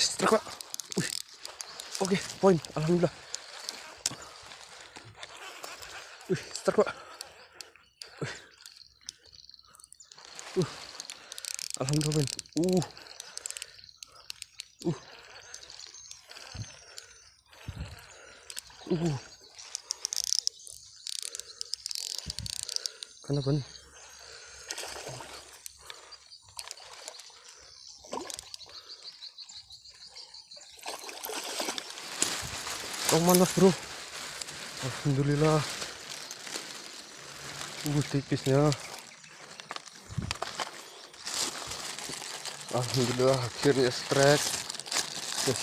strike Pak. Wih. Oke, poin. Alhamdulillah. Wih, strike Pak. Alhamdulillah poin. Uh. Kenapa nih? Oh, manas bro. Alhamdulillah. Tipisnya. Alhamdulillah akhirnya strike.